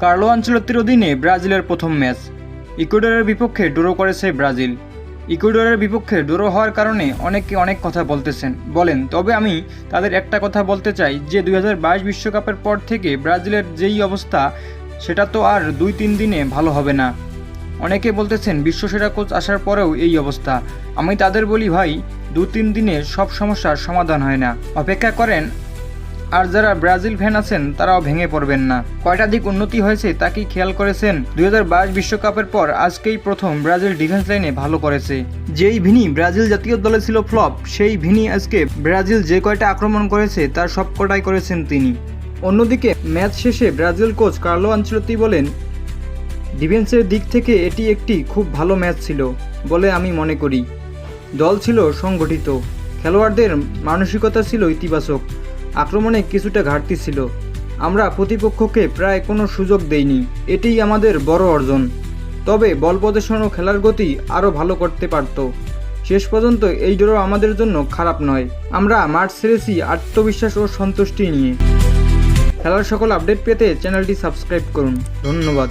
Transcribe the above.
Carlo আনচেলত্তির অধীনে ব্রাজিলের প্রথম ম্যাচ ইকুয়েডরের বিপক্ষে ড্র করেছে ব্রাজিল। ইকুয়েডরের বিপক্ষে ড্র হওয়ার কারণে অনেকে অনেক কথা বলেন, তবে আমি তাদের একটা কথা বলতে চাই যে 2022 বিশ্বকাপের পর থেকে ব্রাজিলের যেই অবস্থা সেটা তো আর 2-3 দিনে ভালো হবে না। অনেকে বলতেছেন বিশ্বসেরা কোচ আসার পরেও এই অবস্থা। আমি তাদের বলি ভাই, 2-3 দিনে সব সমস্যার সমাধান হয় না, অপেক্ষা করেন। আর যারা ব্রাজিল ফ্যান আছেন তারাও ভেঙে পড়বেন না। কয়টা দিক উন্নতি হয়েছে তা কি খেয়াল করেছেন? 2022 বিশ্বকাপের পর আজকেই প্রথম ব্রাজিল ডিফেন্স লাইনে ভালো করেছে। যেই ভিনি ব্রাজিল জাতীয় দলে ছিল ফ্লপ, সেই ভিনি আজকে ব্রাজিল যে কয়টা আক্রমণ করেছে তার সব কটাই করেছেন তিনি। অন্যদিকে ম্যাচ শেষে ব্রাজিল কোচ কার্লো আনচেলত্তি বলেন, ডিফেন্সের দিক থেকে এটি একটি খুব ভালো ম্যাচ ছিল বলে আমি মনে করি। দল ছিল সংগঠিত, খেলোয়াড়দের মানসিকতা ছিল ইতিবাচক, আক্রমণে কিছুটা ঘাটতি ছিল। আমরা প্রতিপক্ষকে প্রায় কোনো সুযোগ দেইনি, এটিই আমাদের বড় অর্জন। তবে বল পজিশন ও খেলার গতি আরও ভালো করতে পারত। শেষ পর্যন্ত এই ড্র আমাদের জন্য খারাপ নয়। আমরা মাঠ ছেড়েছি আত্মবিশ্বাস ও সন্তুষ্টি নিয়ে। খেলার সকল আপডেট পেতে চ্যানেলটি সাবস্ক্রাইব করুন। ধন্যবাদ।